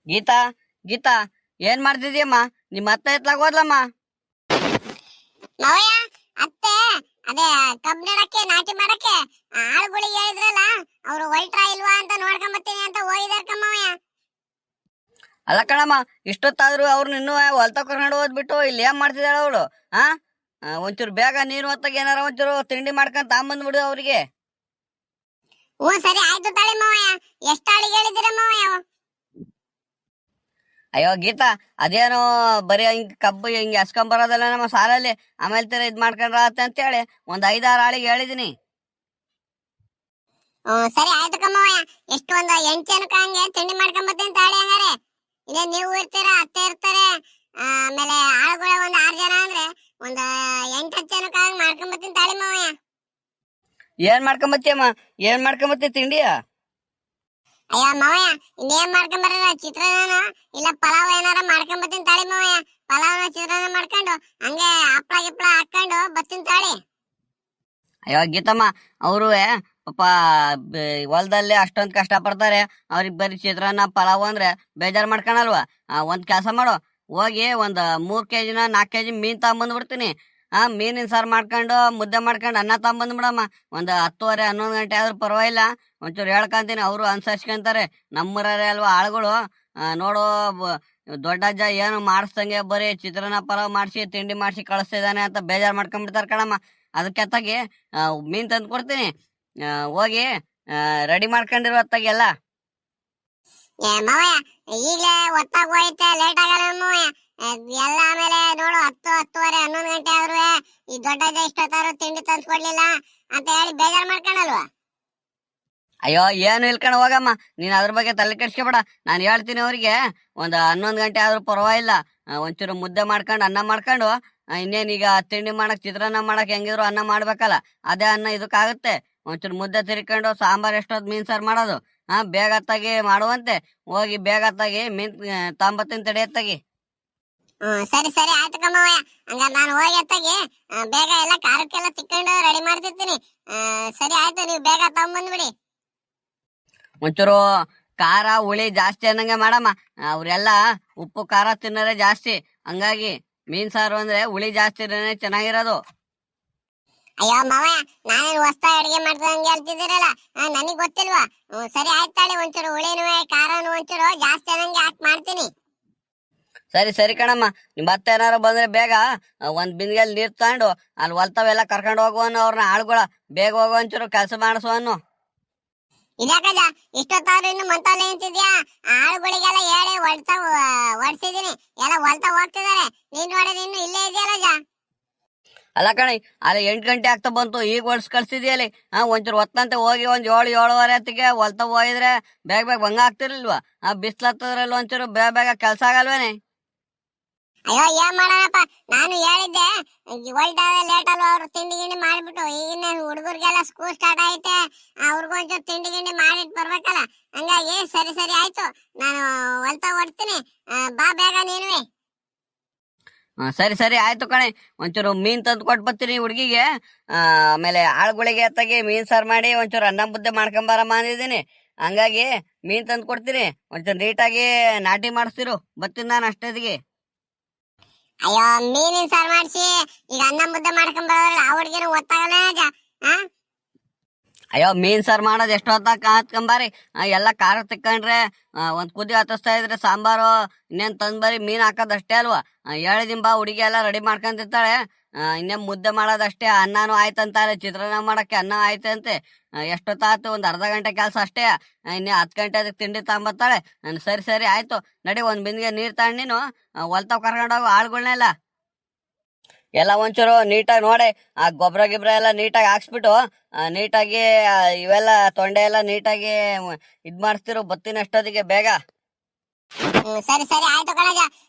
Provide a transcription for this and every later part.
ಗೀತಾ ಗೀತಾ ಏನ್ ಮಾಡ್ತಿದ್ಯಮ್ಮ? ನಿಮ್ಮ ಅತ್ತ ಎತ್ಲಾಗ ಹೋದ್ಲಮ್ಮ. ಮಾವಯ್ಯ, ಅತ್ತೆ ಅದೇ ಕಬ್ಬ್ ನೆಡಕ್ಕೆ ನಾಟಿ ಮಾಡಕ್ಕೆ ಆಳುಗಳಿಗೆ ಹೇಳಿದ್ರಲ್ಲ, ಅವ್ರು ಹೊಲ್ಟ್ರ ಇಲ್ವಾ ಅಂತ ನೋಡ್ಕೊಂಬತ್ತೀನಿ ಅಂತ ಹೋಗಿದಾರ ಕಮ್ಮಯ್ಯ. ಅಲ್ಲ ಕಣಮ್ಮ, ಇಷ್ಟೊತ್ತಾದ್ರು ಅವ್ರು ಇನ್ನೂ ಹೊಲ್ತ ಕರ್ಕೊಂಡು ಹೋದ್ಬಿಟ್ಟು ಇಲ್ಲಿ ಏನ್ ಮಾಡ್ತಿದ್ದಾಳ ಅವಳು? ಆ ಒಂಚೂರು ಬೇಗ ನೀರು ಹೊತ್ತಾಗ ಏನಾರ ಒಂಚೂರು ತಿಂಡಿ ಮಾಡ್ಕೊಂಡ್ ತಾಂಬಂದ್ಬಿಡು ಅವ್ರಿಗೆ. ಹ್ಞೂ ಸರಿ ಆಯ್ತು ತಾಳಿ ಮಾವಯ್ಯ. ಎಷ್ಟು ಆಳಿಗೆ ಹೇಳಿದಿರ ಮಾವಯ್ಯ? ಅಯ್ಯೋ ಗೀತಾ, ಅದೇನೋ ಬರೀ ಹಿಂಗ್ ಕಬ್ಬು ಹಿಂಗೆ ಹಸ್ಕೊಂಬರೋದಲ್ಲ ನಮ್ಮ ಸಾಲಲ್ಲಿ, ಆಮೇಲೆ ತರ ಇದ್ ಮಾಡ್ಕೊಂಡ್ರ ಅಂತೇಳಿ ಒಂದ್ 5-6 ಆಳಿಗೆ ಹೇಳಿದೀನಿ. ಸರಿ ಆಯ್ತು ಕಮ್ಮಯ್ಯ. ಎಷ್ಟು ಒಂದು 8 ಜನಕ್ಕೆ ಹಂಗೆ ತಿಂಡಿ ಮಾಡ್ಕೊಂಬತ್ತೀನಿ ತಾಳಿ ಹಂಗಾರೆ. ಇನ್ನೇ ನೀವು ಇರ್ತೀರಾ, ಅತ್ತೆ ಇರ್ತಾರೆ, ಆಮೇಲೆ ಆಳುಗಳ ಒಂದು 6 ಜನ ಅಂದ್ರೆ ಒಂದು 8-10 ಜನಕ್ಕೆ ಹಂಗೆ ಮಾಡ್ಕೊಂಬತ್ತೀನಿ ತಾಳಿ ಮಾವಯ್ಯ. ಏನ್ ಮಾಡ್ಕೊಂಬತ್ತಿಯಮ್ಮ? ಏನ್ ಮಾಡ್ಕೊಂಬತ್ತಿ ತಿಂಡಿಯ? ಅಯ್ಯ ಮಾವಯ್ಯ, ಇನ್ನೇನ್ ಮಾಡ್ಕೊಂಬರ, ಚಿತ್ರಾನ್ನ ಇಲ್ಲ ಪಲಾವ್ ಏನಾರ ಮಾಡ್ಕೊಂಬತ್ತೀನಿ ತಾಳಿ ಮಾವಯ್ಯ. ಪಲಾವ್ನ ಚಿತ್ರಾನ್ನ ಮಾಡ್ಕೊಂಡು ಹಂಗೆ ಹಪ್ಳ ಗಿಪ್ಳ ಹಾಕೊಂಡು ಬರ್ತೀನಿ ತಾಳಿ. ಅಯ್ಯೋ ಗೀತಮ್ಮ, ಅವರು ಪಾಪ ಹೊಲದಲ್ಲಿ ಅಷ್ಟೊಂದು ಕಷ್ಟ ಪಡ್ತಾರೆ. ಅವ್ರಿಗೆ ಬರೀ ಚಿತ್ರಾನ್ನ ಪಲಾವ್ ಅಂದ್ರೆ ಬೇಜಾರು ಮಾಡ್ಕೊಳಲ್ವಾ? ಒಂದ್ ಕೆಲಸ ಮಾಡು, ಹೋಗಿ ಒಂದ್ 3 ಕೆಜಿನ 4 ಕೆಜಿ ಮೀನ್ ತಗೊಂಬಂದ್ಬಿಡ್ತೀನಿ. ಮೀನಿನ ಸಾರು ಮಾಡ್ಕೊಂಡು ಮುದ್ದೆ ಮಾಡ್ಕೊಂಡು ಅನ್ನ ತಗೊಂಬಂದ್ಬಿಡಮ್ಮ. ಒಂದು 10:30-11 ಗಂಟೆ ಆದ್ರೂ ಪರವಾಗಿಲ್ಲ, ಒಂಚೂರು ಹೇಳ್ಕೊಂತೀನಿ, ಅವರು ಅನ್ಸರ್ಸ್ಕೊಂತಾರೆ. ನಮ್ಮೂರೇ ಅಲ್ವಾ ಆಳುಗಳು. ನೋಡು, ದೊಡ್ಡಜ್ಜ ಏನು ಮಾಡಿಸ್ದಂಗೆ ಬರೀ ಚಿತ್ರಾನ್ನ ಪಲಾವ್ ಮಾಡಿಸಿ ತಿಂಡಿ ಮಾಡಿಸಿ ಕಳಿಸ್ತಿದ್ದಾನೆ ಅಂತ ಬೇಜಾರು ಮಾಡ್ಕೊಂಡ್ಬಿಡ್ತಾರೆ ಕಣಮ್ಮ. ಅದಕ್ಕೆ ಅತ್ತಾಗಿ ಮೀನ್ ತಂದು ಕೊಡ್ತೀನಿ, ಹೋಗಿ ರೆಡಿ ಮಾಡ್ಕೊಂಡಿರೋ ಹೊತ್ತಾಗಿ ಎಲ್ಲ. ಮಾವಯ್ಯ, ಈಗಲೇ ಒತ್ತಾಗ ಹೋಯ್ತೆ, ಲೇಟ್ ಆಗಲ್ಲ ಮಾವಯ್ಯ. ಎಲ್ಲ ಆಮೇಲೆ ನೋಡು 10-10:30-11 ಗಂಟೆ ಆದ್ರೂ ಈ ದೊಡ್ಡಜ್ಜ ಇಷ್ಟೊತ್ತಾದ್ರು ತಿಂಡಿ ತಂದು ಕೊಡ್ಲಿಲ್ಲ ಅಂತ ಹೇಳಿ ಬೇಜಾರು ಮಾಡ್ಕೊಳಲ್ವಾ? ಅಯ್ಯೋ ಏನು ಇಲ್ಕಣ ಹೋಗಮ್ಮ, ನೀನ್ ಅದ್ರ ಬಗ್ಗೆ ತಲೆ ಕೆಡ್ಸ್ಕೊಬೇಡ. ನಾನು ಹೇಳ್ತೀನಿ ಅವ್ರಿಗೆ, ಒಂದು 11 ಗಂಟೆ ಆದ್ರೂ ಪರವಾಗಿಲ್ಲ, ಒಂಚೂರು ಮುದ್ದೆ ಮಾಡ್ಕೊಂಡು ಅನ್ನ ಮಾಡ್ಕೊಂಡು, ಇನ್ನೇನೀಗ ತಿಂಡಿ ಮಾಡಕ್ ಚಿತ್ರಾನ್ನ ಮಾಡಕ್ ಹೆಂಗಿದ್ರು ಅನ್ನ ಮಾಡ್ಬೇಕಲ್ಲ, ಅದೇ ಅನ್ನ ಇದಕ್ಕಾಗುತ್ತೆ. ಒಂಚೂರು ಮುದ್ದೆ ತಿರ್ಕೊಂಡು ಸಾಂಬಾರ್ ಎಷ್ಟೊತ್ತು ಮೀನ್ ಸಾರು ಮಾಡೋದು. ಬೇಗ ಹೊತ್ತಾಗಿ ಮಾಡುವಂತೆ, ಹೋಗಿ ಬೇಗ ಹೊತ್ತಾಗಿ ಮೀನ್ ತಾಂಬತ್ತಿನ ತಡಿ ಹೊತ್ತಾಗಿ. ಸರಿ ಸರಿ ಆಯ್ತು ಕಮ್ಮಯ್ಯ. ಹಂಗ ನಾನು ಹೋಗಿ ಹೊತ್ತಾಗಿ ಬೇಗ ಎಲ್ಲ ಖಾರಕ್ಕೆಲ್ಲ ತಿಕ್ಕೊಂಡು ರೆಡಿ ಮಾಡ್ತಿರ್ತೀನಿ. ಸರಿ ಆಯ್ತು, ನೀವು ಬೇಗ ತಗೊಂಡ್ಬಂದ್ಬಿಡಿ. ಒಂಚೂರು ಖಾರ ಹುಳಿ ಜಾಸ್ತಿ ಅನ್ನಂಗೆ ಮಾಡಮ್ಮ. ಅವ್ರೆಲ್ಲ ಉಪ್ಪು ಖಾರ ತಿನ್ನೋದೇ ಜಾಸ್ತಿ, ಹಂಗಾಗಿ ಮೀನ್ ಸಾರು ಅಂದ್ರೆ ಹುಳಿ ಜಾಸ್ತಿ ಇರೋದೇ ಚೆನ್ನಾಗಿರೋದು. ಅಯ್ಯೋ ಮಾವಯ್ಯ, ನಾನೇನು ಹೊಸ್ತಾಗಿ ಅಡಿಗೆ ಮಾಡ್ದಂಗೆ ಹೇಳ್ತಿದ್ದೀರಲ್ಲ, ನನಗ್ ಗೊತ್ತಿಲ್ವಾ? ಸರಿ ಆಯ್ತು ತಾಳಿ, ಒಂಚೂರು ಹುಳಿನೂ ಖಾರನು ಒಂಚೂರು ಜಾಸ್ತಿ ಅನ್ನಂಗೆ ಹಾಕಿ ಮಾಡ್ತೀನಿ. ಸರಿ ಸರಿ ಕಣಮ್ಮ, ನಿಮ್ ಅತ್ತೆ ಏನಾರು ಬಂದ್ರೆ ಬೇಗ ಒಂದ್ ಬಿಂದಿಗೆಯಲ್ಲಿ ನೀರ್ ತಗೊಂಡು ಅಲ್ಲಿ ಹೊಲ್ತಾವೆಲ್ಲ ಕರ್ಕೊಂಡು ಹೋಗುವನು, ಅವ್ರನ್ನ ಆಳುಗಳ ಬೇಗ ಹೋಗೋ ಒಂಚೂರು ಕೆಲಸ ಮಾಡಿಸುವನು. ಇದಾಕಜ ಇಷ್ಟೊತ್ತಾದ್ರೂ ಇನ್ನು ಮಂತಲ್ಲೇ ನಿಂತಿದ್ಯಾ? ಆಳುಗಳಿಗೆಲ್ಲ ಹೇಳಿ ಹೊಡ್ಸಿದೀನಿ, ಎಲ್ಲ ಹೊಲ್ತಾ ಹೋಗ್ತಿದಾರೆ. ನೀನ್ ನೋಡಿದ್ರೆ ಇನ್ನು ಇಲ್ಲೇ ಇದೆಯಲ್ಲ ಜಾ. ಅಲ್ಲ ಕಣಿ, ಅಲ್ಲಿ 8 ಗಂಟೆ ಆಗ್ತಾ ಬಂತು, ಈಗ ಹೊಡ್ಸ್ ಕಳ್ಸಿದ್ಯಲ್ಲಿ. ಒಂಚೂರು ಹೊತ್ತಂತೆ ಹೋಗಿ ಒಂದ್ 7-7:30 ಹೊತ್ತಿಗೆ ಹೊಲ್ತಾ ಹೋಗಿದ್ರೆ ಬೇಗ ಬೇಗ ಭಂಗ ಆಗ್ತಿರ್ಲಿಲ್ವಾ? ಬಿಸ್ಲತ್ತದ್ರಲ್ಲಿ ಒಂಚೂರು ಬೇಗ ಬೇಗ ಕೆಲ್ಸ ಆಗಲ್ವೇನೆ? ಅಯ್ಯೋ ಏನ್ ಮಾಡೋಣಪ್ಪ, ನಾನು ಹೇಳಿದ್ದೆ ಹೊಲ್ಟಾವೆ ಲೇಟ್ ಅಲ್ವಾ, ಅವ್ರು ತಿಂಡಿ ಗಿಂಡಿ ಮಾಡಿಬಿಟ್ಟು, ಈಗಿನ ಹುಡುಗರಿಗೆಲ್ಲ ಸ್ಕೂಲ್ ಸ್ಟಾರ್ಟ್ ಐತೆ, ಅವ್ರಿಗೂ ಒಂಚೂರು ತಿಂಡಿ ಗಿಂಡಿ ಮಾಡಿಟ್ಟು ಬರ್ಬೇಕಲ್ಲ. ಹಂಗಾಗಿ ಸರಿ ಸರಿ ಆಯ್ತು, ನಾನು ಹೊಲ್ತಾ ಹೊಡ್ತೀನಿ, ಬಾ ಬೇಗ ನೀನುವೆ. ಸರಿ ಸರಿ ಆಯ್ತು ಕಣೆ, ಒಂಚೂರು ಮೀನ್ ತಂದು ಕೊಟ್ಟು ಬರ್ತೀನಿ ಹುಡುಗಿಗೆ. ಆಮೇಲೆ ಆಳುಗಳಿಗೆ ಎತ್ತಾಗಿ ಮೀನ್ ಸಾರು ಮಾಡಿ ಒಂಚೂರು ಅನ್ನ ಮುದ್ದೆ ಮಾಡ್ಕೊಂಬಾರಮ್ಮ ಅಂದಿದ್ದೀನಿ. ಹಂಗಾಗಿ ಮೀನ್ ತಂದು ಕೊಡ್ತೀನಿ, ಒಂಚೂರು ನೀಟಾಗಿ ನಾಟಿ ಮಾಡಿಸ್ತಿರು, ಬರ್ತೀನಿ ನಾನು ಅಷ್ಟೊತ್ತಿಗೆ. ಅಯ್ಯೋ ಮೀನಿನ ಸಾರು ಮಾಡಿಸಿ ಈಗ ಅನ್ನ ಮುದ್ದೆ ಮಾಡ್ಕೊಂಡ್ ಬರೋದ್ರಲ್ಲ, ಆ ಹುಡ್ಗಿನ ಗೊತ್ತಾಗಲ್ಲ ಜಾ. ಅಯ್ಯೋ ಮೀನ್ ಸಾರು ಮಾಡೋದು ಎಷ್ಟು ಹೊತ್ತಾಗ ಕಾತ್ಕೊಂಬಾರಿ, ಎಲ್ಲ ಖಾರ ತಿಕ್ಕೊಂಡ್ರೆ ಒಂದ್ ಕುದಿ ಹತ್ತಿಸ್ತಾ ಇದ್ರೆ ಸಾಂಬಾರು ಇನ್ನೇನ್ ತಂದ್ಬರಿ, ಮೀನ್ ಹಾಕೋದಷ್ಟೇ ಅಲ್ವಾ? ಹೇಳಿದಿನ್ ಬಾ, ಹುಡುಗಿ ಎಲ್ಲ ರೆಡಿ ಮಾಡ್ಕೊಂತಿರ್ತಾಳೆ. ಇನ್ನೇನ್ ಮುದ್ದೆ ಮಾಡೋದಷ್ಟೇ, ಅನ್ನನೂ ಆಯ್ತಂತಾರೆ, ಚಿತ್ರಾನ್ನ ಮಾಡಕ್ಕೆ ಅನ್ನ ಆಯ್ತಂತೆ. ಎಷ್ಟೊತ್ತಾಯ್ತು, ಒಂದ್ ಅರ್ಧ ಗಂಟೆ ಕೆಲಸ ಅಷ್ಟೇ, ಇನ್ನೇ 10 ಗಂಟೆ ಅದಕ್ಕೆ ತಿಂಡಿ ತಗೊಂಬರ್ತಾಳೆ. ಸರಿ ಸರಿ ಆಯ್ತು, ನಡಿ ಒಂದ್ ಬಿಂದಿಗೆ ನೀರ್ ತಗೊಂಡು ನೀನು ಹೊಲ್ತಾವ್ ಕರ್ಕೊಂಡೋಗು ಆಳುಗಳ್ನೆಲ್ಲ. ಎಲ್ಲ ಒಂಚೂರು ನೀಟಾಗಿ ನೋಡಿ, ಆ ಗೊಬ್ಬರ ಗಿಬ್ರ ಎಲ್ಲ ನೀಟಾಗಿ ಹಾಕ್ಸ್ಬಿಟ್ಟು, ನೀಟಾಗಿ ಇವೆಲ್ಲ ತೊಂಡೆ ಎಲ್ಲ ನೀಟಾಗಿ ಇದ್ ಮಾಡಿಸ್ತಿರು, ಬತ್ತಿನ ಅಷ್ಟೊತ್ತಿಗೆ ಬೇಗ. ಸರಿ ಸರಿ ಆಯ್ತು ಕಣಜ,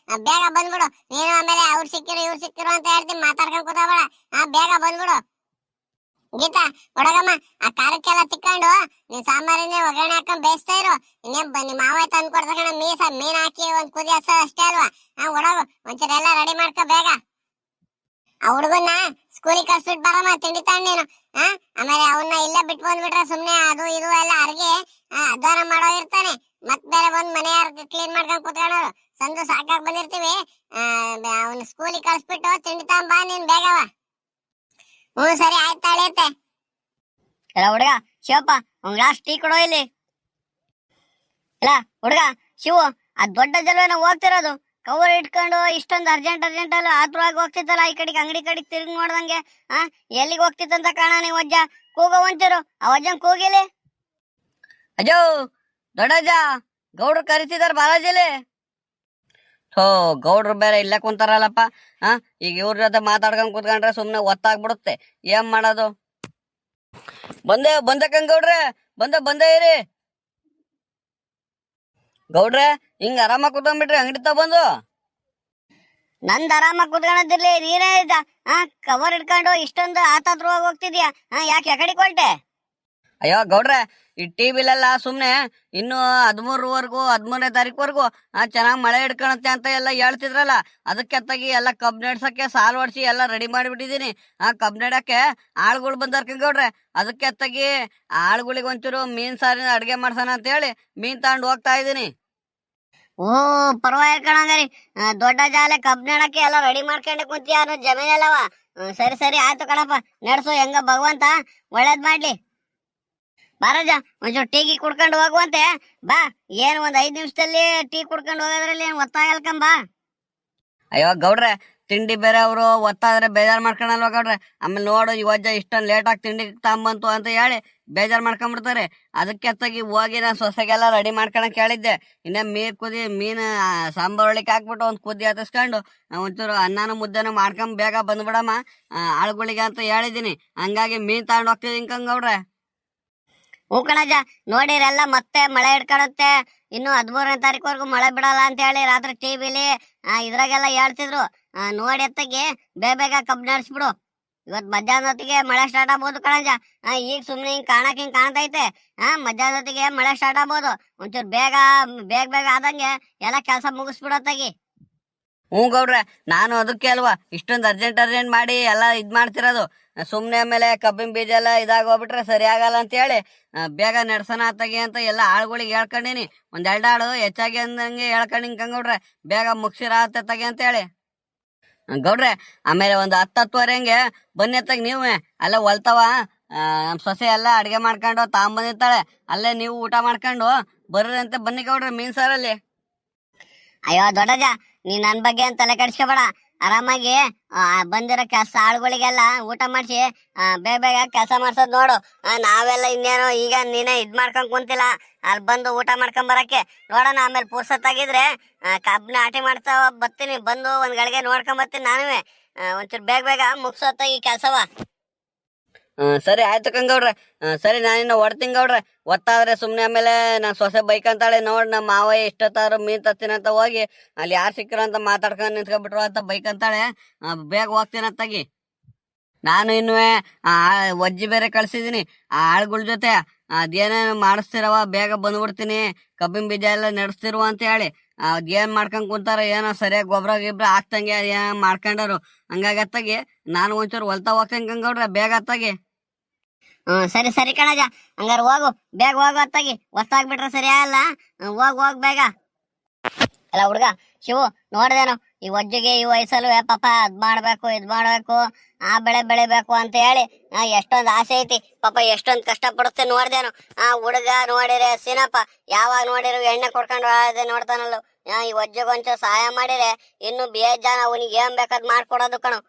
ಬೇಗ ಬಂದ್ಬಿಡು ನೀನು. ಆಮೇಲೆ ಅವ್ರು ಸಿಕ್ಕಿರು ಇವ್ರು ಸಿಕ್ಕಿರು ಅಂತ ಹೇಳ್ತೀನಿ, ಮಾತಾಡ್ಕೊಂಡ್ ಕೂತಬೇಡ. ಬೇಗ ಬಂದ್ಬಿಡು. ಗೀತಾ ಹುಡುಗಮ್ಮ, ಆ ಖಾರಕ್ಕೆಲ್ಲ ತಿಕ್ಕೊಂಡು ನೀನ್ ಸಾಂಬಾರಿನ ಒಗ್ಗರಣೆ ಹಾಕೊಂಡ್ ಬೇಯಿಸ್ತಾ ಇರು. ಇನ್ನೇನ್ ನಿಮ್ಮ ಮಾವ ತಂದು ಕೊಡ್ತಕಣ ಮೀನ್ ಹಾಕಿ ಒಂದ್ ಕುದಿ ಹಸ ಅಷ್ಟೇ ಅಲ್ವಾ? ಹುಡುಗ ಒಂಚೂರು ಎಲ್ಲ ರೆಡಿ ಮಾಡ್ಕೊ ಬೇಗ. ಆ ಹುಡುಗನ್ನ ಸ್ಕೂಲಿಗೆ ಕಳ್ಸ್ಬಿಟ್ಟು ಬರಮ್ಮ, ತಿಂಡಿ ತಗೊಂಡು ನೀನು. ಆಮೇಲೆ ಅವನ್ನ ಇಲ್ಲೇ ಬಿಟ್ಟು ಬಂದ್ಬಿಟ್ರೆ ಸುಮ್ನೆ ಅದು ಇದು ಎಲ್ಲ ಅರ್ಗಿ ಅಧ್ವಾನ ಮಾಡೋ ಇರ್ತಾನೆ. ಮತ್ ಬೇರೆ ಬಂದ್ ಮನೆ ಕ್ಲೀನ್ ಮಾಡ್ಕೊಂಡ್ ಕುತ್ಕೊಳ್ಳೋರು. ಸಂದು ಸಾಕಾಗ್ ಬಂದಿರ್ತೀವಿ. ಅವ್ನ ಸ್ಕೂಲಿಗೆ ಕಳ್ಸ್ಬಿಟ್ಟು ತಿಂಡಿ ತಗೊಂಬಾ ನೀನ್ ಬೇಗವ. ಹ್ಞೂ ಸರಿ ಆಯ್ತು ತಳಿಯತ್ತೆ. ಎಲ್ಲ ಹುಡುಗ ಶಿವಪ್ಪ ಒಂದ್ ಗ್ಲಾಸ್ ಟೀ ಕೊಡೋ ಇಲ್ಲಿ. ಇಲ್ಲ ಹುಡುಗ ಶಿವು, ಆ ದೊಡ್ಡ ಜಲ್ವೇನ ಹೋಗ್ತಿರೋದು ಕವರ್ ಇಟ್ಕೊಂಡು ಇಷ್ಟೊಂದು ಅರ್ಜೆಂಟ್ ಅಲ್ಲ ಆತುರವಾಗಿ ಹೋಗ್ತಿತ್ತಲ್ಲ ಈ ಕಡೆಗೆ ಅಂಗಡಿ ಕಡೆಗೆ ತಿರುಗಿ ನೋಡ್ದಂಗೆ. ಎಲ್ಲಿಗೆ ಹೋಗ್ತಿತ್ತಂತ ಕಾಣ ನೀವು ಅಜ್ಜ ಕೂಗೋ ಒಂಚೂರು. ಆ ಅಜ್ಜನ್ ಕೂಗಿಲಿ. ಅಜ್ಜೋ ದೊಡ್ಡಜ್ಜ, ಗೌಡ್ರು ಕರಿತಿದಾರ ಬಾಲಾಜಿಲಿ. ಥೋ ಗೌಡ್ರು ಬೇರೆ ಇಲ್ಲೇ ಕುಂತಾರಲ್ಲಪ್ಪ. ಈಗ ಇವ್ರ ಜೊತೆ ಮಾತಾಡ್ಕೊಂಡ್ ಕುತ್ಕೊಂಡ್ರೆ ಸುಮ್ನೆ ಒತ್ತಾಗ್ಬಿಡುತ್ತೆ. ಏನ್ ಮಾಡೋದು? ಬಂದೆ ಗೌಡ್ರೆ, ಬಂದೇ ಇರಿ. ಗೌಡ್ರೆ ಹಿಂಗ ಆರಾಮಾಗಿ ಕುತ್ಕೊಂಡ್ಬಿಟ್ರಿ ಅಂಗಡಿ ಬಂದು. ನಂದ್ ಆರಾಮಾಗಿ ಕುತ್ಕೊಳದಿರ್ಲಿ, ನೀನೇ ಕವರ್ ಇಟ್ಕೊಂಡು ಇಷ್ಟೊಂದು ಆತಾತ್ರವಾಗಿ ಹೋಗ್ತಿದ್ಯಾ? ಯಾಕೆ ಯಾಕಡೆ ಕೊಟ್ಟೆ? ಅಯ್ಯೋ ಗೌಡ್ರೆ, ಈ ಟಿ ವಿಲೆಲ್ಲ ಸುಮ್ನೆ ಇನ್ನು 13ನೇ ತಾರೀಕುವರೆಗೂ ಚೆನ್ನಾಗ್ ಮಳೆ ಹಿಡ್ಕೊಳತ್ತೆ ಅಂತ ಎಲ್ಲ ಹೇಳ್ತಿದ್ರಲ್ಲ, ಅದಕ್ಕೆ ಅತ್ತಾಗಿ ಎಲ್ಲ ಕಬ್ಬು ನೆಡ್ಸಕ್ಕೆ ಸಾಲು ಹೊಡ್ಸಿ ಎಲ್ಲ ರೆಡಿ ಮಾಡಿಬಿಟ್ಟಿದೀನಿ. ಕಬ್ಬು ನೆಡಕ್ಕೆ ಆಳುಗಳು ಬಂದಾರ ಗೌಡ್ರೆ. ಅದಕ್ಕೆ ಅತ್ತಾಗಿ ಆಳುಗಳಿಗೆ ಒಂಚೂರು ಮೀನ್ ಸಾರಿನ ಅಡ್ಗೆ ಮಾಡ್ಸೋಣ ಅಂತ ಹೇಳಿ ಮೀನ್ ತಗೊಂಡು ಹೋಗ್ತಾ ಇದೀನಿ. ಓ ಪರವಾಗಿಲ್ಲ ಕಣಂಗರಿ, ದೊಡ್ಡ ಜಾಲೆ ಕಬ್ಬು ನೆಡಕ್ಕೆ ಎಲ್ಲ ರೆಡಿ ಮಾಡ್ಕೊಂಡೆ ಕುಂತೀಯ ಜಮೀನೆಲ್ಲವ. ಸರಿ ಆಯ್ತು ಕಣಪ್ಪ, ನಡ್ಸು, ಹೆಂಗ ಭಗವಂತ ಒಳ್ಳೇದ್ ಮಾಡ್ಲಿ. ಬಾರಜ ಒಂಚೂರು ಟೀ ಕುಡ್ಕೊಂಡು ಹೋಗುವಂತೆ ಬಾ. ಏನು ಒಂದ್ 5 ನಿಮಿಷದಲ್ಲಿ ಟೀ ಕುಡ್ಕೊಂಡು ಹೋಗೋದ್ರಲ್ಲಿ ಏನ್ ಒತ್ತಾಗಲ್ಕಂಬಾ. ಅಯ್ಯೋ ಗೌಡ್ರೆ, ತಿಂಡಿ ಬೇರೆ ಅವರು ಒತ್ತಾದ್ರೆ ಬೇಜಾರ್ ಮಾಡ್ಕೊಳಲ್ವ ಗೌಡ್ರೆ? ಆಮೇಲೆ ನೋಡು ಇವಜ್ಜ ಇಷ್ಟೊಂದು ಲೇಟಾಗಿ ತಿಂಡಿ ತಗೊಂಬಂತು ಅಂತ ಹೇಳಿ ಬೇಜಾರ್ ಮಾಡ್ಕೊಂಡ್ಬಿಡ್ತಾರೆ. ಅದಕ್ಕೆ ಅತ್ತಾಗಿ ಹೋಗಿ ನಾನು ಸೊಸೆಗೆಲ್ಲ ರೆಡಿ ಮಾಡ್ಕೊಳಕ್ ಹೇಳಿದ್ದೆ. ಇನ್ನೇ ಮೀನ್ ಸಾಂಬಾರ್ ಒಳಕ್ಕೆ ಹಾಕ್ಬಿಟ್ಟು ಒಂದ್ ಕುದಿ ಹತ್ತಿಸ್ಕೊಂಡು ಒಂಚೂರು ಅನ್ನನ ಮುದ್ದೆನೂ ಮಾಡ್ಕೊಂಡ್ ಬೇಗ ಬಂದ್ಬಿಡಮ್ಮ ಆಳುಗಳಿಗೆ ಅಂತ ಹೇಳಿದೀನಿ. ಹಂಗಾಗಿ ಮೀನ್ ತಗೊಂಡ್ ಹೋಗ್ತಿದ್ದೀನಿ ಗೌಡ್ರೆ. ಹೂ ಕಣಜ್ಜ, ನೋಡಿರೆಲ್ಲ ಮತ್ತೆ ಮಳೆ ಹಿಡ್ಕೊಳತ್ತೆ, ಇನ್ನು 13ನೇ ತಾರೀಕುವರೆಗೂ ಮಳೆ ಬಿಡಲ್ಲ ಅಂತ ಹೇಳಿ ರಾತ್ರಿ ಟಿವಿಲಿ ಇದ್ರಾಗೆಲ್ಲ ಹೇಳ್ತಿದ್ರು. ನೋಡಿ ಎತ್ತಗೆ ಬೇಗ ಕಬ್ಬು ನಡೆಸ್ಬಿಡು. ಇವತ್ ಮಧ್ಯಾಹ್ನ ಹೊತ್ತಿಗೆ ಮಳೆ ಸ್ಟಾರ್ಟ್ ಆಗ್ಬೋದು ಕಣಜ್ಜ. ಈಗ ಸುಮ್ನೆ ಹಿಂಗ್ ಕಾಣ್ತೈತೆ. ಮಧ್ಯಾಹ್ನ ಹೊತ್ತಿಗೆ ಮಳೆ ಸ್ಟಾರ್ಟ್ ಆಗ್ಬೋದು. ಒಂಚೂರು ಬೇಗ ಆದಂಗೆ ಎಲ್ಲ ಕೆಲಸ ಮುಗಿಸ್ಬಿಡತ್ತಾಗಿ. ಹ್ಞೂ ಗೌಡ್ರೆ, ನಾನು ಅದಕ್ಕೆ ಅಲ್ವಾ ಇಷ್ಟೊಂದು ಅರ್ಜೆಂಟ್ ಮಾಡಿ ಎಲ್ಲ ಇದ್ ಮಾಡ್ತಿರೋದು. ಸುಮ್ನೆ ಆಮೇಲೆ ಕಬ್ಬಿನ ಬೀಜ ಎಲ್ಲ ಇದಾಗೋಗ್ಬಿಟ್ರೆ ಸರಿ ಆಗಲ್ಲ ಅಂತ ಹೇಳಿ ಬೇಗ ನಡ್ಸೋಣ ಅತ್ತಾಗಿ ಅಂತ ಎಲ್ಲ ಆಳುಗಳಿಗೆ ಹೇಳ್ಕೊಂಡಿನಿ. ಒಂದ್ 2 ಆಳು ಹೆಚ್ಚಾಗಿ ಅಂದಂಗೆ ಹೇಳ್ಕೊಂಡಿನಿ ಗೌಡ್ರೆ, ಬೇಗ ಮುಗಿಸಿರತ್ತೆ ತಗಿ ಅಂತ ಹೇಳಿ. ಗೌಡ್ರೆ ಆಮೇಲೆ ಒಂದು 10-10ವರೆಗೆ ಬನ್ನಿ ಅತ್ತಾಗ ನೀವು ಅಲ್ಲೇ ಹೊಲ್ತವ. ನಮ್ ಸೊಸೆ ಎಲ್ಲ ಅಡ್ಗೆ ಮಾಡ್ಕೊಂಡು ತಗೊಂಬಂದಿರ್ತಾಳೆ, ಅಲ್ಲೇ ನೀವು ಊಟ ಮಾಡ್ಕೊಂಡು ಬರ್ರಿ ಅಂತ ಬನ್ನಿ ಗೌಡ್ರೆ ಮೀನ್ ಸಾರಲ್ಲಿ. ಅಯ್ಯೋ ದೊಡ್ಡಜ, ನೀ ನನ್ ಬಗ್ಗೆ ಅಂತ ತಲೆ ಕೆಡ್ಸ್ಕೊಬೇಡ. ಆರಾಮಾಗಿ ಬಂದಿರೋ ಕೆಲಸ ಆಳುಗಳಿಗೆಲ್ಲ ಊಟ ಮಾಡಿಸಿ ಬೇಗ ಕೆಲಸ ಮಾಡ್ಸೋದ್ ನೋಡು. ನಾವೆಲ್ಲ ಇನ್ನೇನು ಈಗ ನೀನೇ ಇದ್ ಮಾಡ್ಕೊಂಡ್ ಕುಂತಿಲ್ಲ, ಅಲ್ಲಿ ಬಂದು ಊಟ ಮಾಡ್ಕೊಂಡ್ ಬರಕ್ಕೆ ನೋಡೋಣ. ಆಮೇಲೆ ಪುರ್ಸತ್ತಾಗಿದ್ರೆ ಕಬ್ಬನ ಆಟಿ ಮಾಡ್ತಾ ಬರ್ತೀನಿ, ಬಂದು ಒಂದ್ ಗಳಿಗೆ ನೋಡ್ಕೊಂಡ್ ಬರ್ತೀನಿ ನಾನುವೆ. ಒಂಚೂರು ಬೇಗ ಮುಗ್ಸೋತ್ತ ಈ ಕೆಲ್ಸವ. ಸರಿ ಆಯ್ತು ಕಂಗೌಡ್ರೆ. ಸರಿ ನಾನಿನ್ನ ಹೊಡ್ತೀನಿ ಗೌಡ್ರೆ. ಒತ್ತಾದ್ರೆ ಸುಮ್ನೆ ಆಮೇಲೆ ನಾನು ಸೊಸೆ ಬೈಕಂತಾಳೆ. ನೋಡ್ ನಮ್ಮ ಮಾವಯ್ಯ ಇಷ್ಟೊತ್ತಾದ್ರು ಮೀನ್ ತತ್ತೀನಂತ ಹೋಗಿ ಅಲ್ಲಿ ಯಾರು ಸಿಕ್ಕಿರೋ ಅಂತ ಮಾತಾಡ್ಕೊಂಡು ನಿಂತ್ಕೊಂಡ್ಬಿಟ್ರು ಅಂತ ಬೈಕಂತಾಳೆ. ಬೇಗ ಹೋಗ್ತೀನಂತಾಗಿ ನಾನು ಇನ್ನುವೆ ಒಜ್ಜಿ ಬೇರೆ ಕಳ್ಸಿದೀನಿ ಆ ಆಳುಗಳ ಜೊತೆ. ಅದೇನೇನು ಮಾಡಿಸ್ತಿರವ ಬೇಗ ಬಂದ್ಬಿಡ್ತೀನಿ, ಕಬ್ಬಿನ ಬೀಜ ಎಲ್ಲ ನಡೆಸ್ತಿರುವ ಅಂತ ಹೇಳಿ. ಅದೇನ್ ಮಾಡ್ಕೊಂಡ್ ಕುಂತಾರ ಏನೋ ಸರಿಯಾಗಿ ಗೊಬ್ಬರ ಹಾಕ್ತಂಗೆ ಏನ್ ಮಾಡ್ಕೊಂಡರು. ಹಂಗಾಗಿ ಅತ್ತಾಗಿ ನಾನು ಒಂಚೂರು ಹೊಲ್ತಾ ಹೋಗ್ತೇನೆ ಗಂಗೌಡ್ರೆ, ಬೇಗ ಅತ್ತಾಗಿ. ಸರಿ ಕಣಜ, ಹಂಗಾರ ಹೋಗು, ಬೇಗ ಹೋಗು ಅತ್ತಾಗಿ. ಹೊತ್ತಾಗ್ಬಿಟ್ರೆ ಸರಿ ಆಗಲ್ಲ. ಹೋಗ್ ಬೇಗ. ಅಲ್ಲ ಹುಡ್ಗ ಶಿವು, ನೋಡ್ದೇನು ಈ ಒಜ್ಜಿಗೆ ಈ ವಯಸ್ಸಲ್ಲೂ ಪಾಪ ಅದ್ ಮಾಡ್ಬೇಕು ಇದ್ ಮಾಡ್ಬೇಕು, ಆ ಬೆಳೆ ಬೆಳಿಬೇಕು ಅಂತ ಹೇಳಿ ಎಷ್ಟೊಂದ್ ಆಸೆ ಐತಿ. ಪಾಪ ಎಷ್ಟೊಂದ್ ಕಷ್ಟ ಪಡುತ್ತೆ ನೋಡ್ದೇನು. ಹುಡುಗ ನೋಡಿರೆ ಸೀನಪ್ಪ ಯಾವಾಗ ನೋಡಿರು ಎಣ್ಣೆ ಕೊಡ್ಕೊಂಡು ನೋಡ್ತಾನಲ್ಲ. ಈ ಒಜ್ಜಿಗೆ ಒಂಚೂರು ಸಹಾಯ ಮಾಡಿರೆ ಇನ್ನು ಬೇಜಾನ ಅವನಿಗೆ ಏನ್ ಬೇಕಾದ್ ಮಾಡ್ಕೊಡೋದು ಕಣು.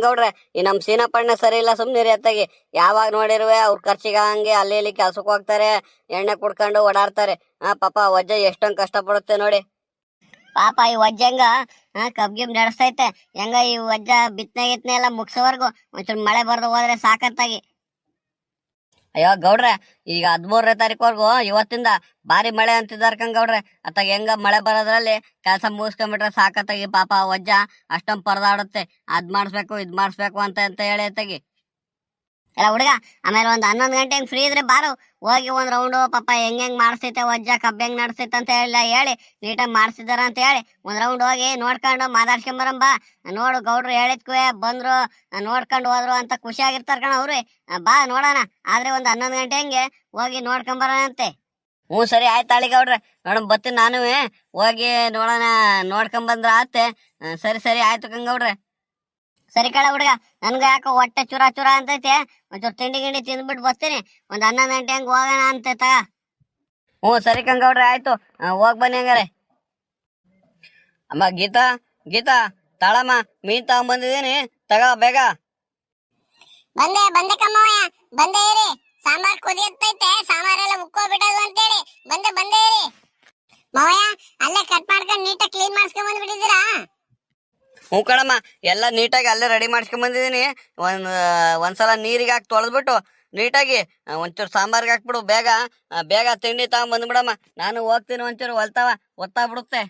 ಗೌಡ್ರೆ, ಈ ನಮ್ ಸೀನಪ್ಪಣ್ಣ ಸರಿ ಇಲ್ಲ, ಸುಮ್ನಿರಿ ಅತ್ತಾಗಿ. ಯಾವಾಗ ನೋಡಿರುವೆ ಅವ್ರ ಖರ್ಚಿಗೆ ಹಂಗೆ ಅಲ್ಲಿ ಇಲ್ಲಿ ಕೆಲ್ಸಕ್ಕೆ ಹೋಗ್ತಾರೆ, ಎಣ್ಣೆ ಕುಡ್ಕೊಂಡು ಓಡಾಡ್ತಾರೆ. ಪಾಪ ವಜ್ಜ ಎಷ್ಟೊಂದ್ ಕಷ್ಟ ಪಡುತ್ತೆ ನೋಡಿ. ಪಾಪ ಈ ವಜ್ಜ ಹೆಂಗ ಕಬ್ಗಿಬ್ ನಡೆಸ್ತೈತೆ. ಹೆಂಗ ಈ ವಜ್ಜ ಬಿತ್ತನೆ ಎಲ್ಲ ಮುಗ್ಸೋವರ್ಗು ಒಂಚೂರು ಮಳೆ ಬರ್ದು ಹೋದ್ರೆ ಸಾಕತ್ತಾಗಿ. ಅಯ್ಯೋ ಗೌಡ್ರೆ, ಈಗ 13ನೇ ತಾರೀಕುವರೆಗೂ ಇವತ್ತಿಂದ ಭಾರಿ ಮಳೆ ಅಂತಿದಾರ ಗೌಡ್ರೆ. ಅತ್ತಾಗ ಹೆಂಗ ಮಳೆ ಬರೋದ್ರಲ್ಲಿ ಕೆಲಸ ಮುಗಿಸ್ಕೊಂಡ್ಬಿಟ್ರೆ ಸಾಕತ್ತಾಗಿ. ಪಾಪ ವಜ್ಜ ಅಷ್ಟೊಂದು ಪರದಾಡುತ್ತೆ, ಅದ್ ಮಾಡಿಸ್ಬೇಕು ಇದ್ ಮಾಡಿಸ್ಬೇಕು ಅಂತ ಹೇಳಿ ಅತ್ತಾಗಿ. ಎಲ್ಲ ಹುಡುಗ, ಆಮೇಲೆ ಒಂದ್ 11 ಗಂಟೆ ಹೆಂಗ್ ಫ್ರೀ ಇದ್ರೆ ಬಾರು, ಹೋಗಿ ಒಂದ್ ರೌಂಡು ಪಾಪ ಹೆಂಗ್ ಮಾಡಿಸ್ತೈತೆ ವಜ್ಜ ಕಬ್ಬ ಹೆಂಗ್ ನಡ್ಸೈತೆ ಅಂತ ಹೇಳಿ ನೀಟಾಗಿ ಮಾಡಿಸಿದಾರ ಅಂತ ಹೇಳಿ ಒಂದ್ ರೌಂಡ್ ಹೋಗಿ ನೋಡ್ಕೊಂಡು ಮಾತಾಡ್ಸ್ಕೊಂಬರಂಬ. ನೋಡು ಗೌಡ್ರು ಹೇಳಿದ್ಕುವೆ ಬಂದ್ರು, ನೋಡ್ಕೊಂಡು ಹೋದ್ರು ಅಂತ ಖುಷಿ ಆಗಿರ್ತಾರ ಕಣ ಅವ್ರು. ಬಾ ನೋಡೋಣ. ಆದ್ರೆ ಒಂದ್ 11 ಗಂಟೆ ಹಂಗೆ ಹೋಗಿ ನೋಡ್ಕೊಂಬರಂತೆ. ಹ್ಞೂ ಸರಿ ಆಯ್ತು ಅಳಿಗೌಡ್ರೆ, ನೋಡೋಣ ಬರ್ತೀನಿ ನಾನು ಹೋಗಿ ನೋಡೋಣ, ನೋಡ್ಕೊಂಬಂದ್ರ ಆತೆ. ಸರಿ ಸರಿ ಆಯ್ತು ಗಂಗೌಡ್ರೆ. ಸರಿ ಕಳ ಹುಡುಗ, ನನ್ಗೆ ಯಾಕೋ ಹೊಟ್ಟೆ ಚೂರ ಚೂರ ಅಂತೈತೆ, ಒಂಚೂರು ತಿಂಡಿ ಗಿಂಡಿ ತಿಂದ್ಬಿಟ್ಟು ಬರ್ತೀನಿ. ಒಂದು 11 ಗಂಟೆ ಹಂಗೆ ಹೋಗೋಣ ಅಂತೈತ. ಹ್ಞೂ ಸರಿ ಗಂಗೌಡ್ರೆ ಆಯ್ತು, ಹೋಗಿ ಬನ್ನಿ ಹಂಗಾರೆ. ಅಮ್ಮ ಗೀತಾ, ಗೀತಾ ತಾಳಮ್ಮ, ಮೀನ್ ತಗೊಂಬಂದಿದ್ದೀನಿ, ತಗೋ ಬೇಗ. ಬಂದೆ ಬಂದೆ ಕಮ್ಮಯ್ಯ, ಬಂದೆ ಇರಿ. ಸಾಂಬಾರ್ ಕುದಿಯುತ್ತೈತೆ, ಸಾಂಬಾರೆಲ್ಲ ಉಕ್ಕೋಗ್ಬಿಟ್ಟದು ಅಂತೇಳಿ ಬಂದೆ ಬಂದೆ ಇರಿ. ಮಾವಯ್ಯ ಅಲ್ಲೇ ಕಟ್ ಮಾಡ್ಕೊಂಡು ನೀಟಾಗಿ ಕ್ಲೀನ್ ಮಾಡಿಸ್ಕೊಂಡ್ ಬಂದ್ಬಿಟ್ಟಿದ್ದೀರಾ? ಹ್ಞೂ ಕಣಮ್ಮ, ಎಲ್ಲ ನೀಟಾಗಿ ಅಲ್ಲೇ ರೆಡಿ ಮಾಡ್ಕೊಂಬಂದಿದ್ದೀನಿ. ಒಂದ್ಸಲ ನೀರಿಗೆ ಹಾಕಿ ತೊಳೆದ್ಬಿಟ್ಟು ನೀಟಾಗಿ ಒಂಚೂರು ಸಾಂಬಾರ್ಗೆ ಹಾಕ್ಬಿಡು ಬೇಗ. ಬೇಗ ತಿಂಡಿ ತಗೊಂಬಂದ್ಬಿಡಮ್ಮ, ನಾನು ಹೋಗ್ತೀನಿ, ಒಂಚೂರು ಹೊಲ್ತಾವ ಒತ್ತಾಗ್ಬಿಡುತ್ತೆ.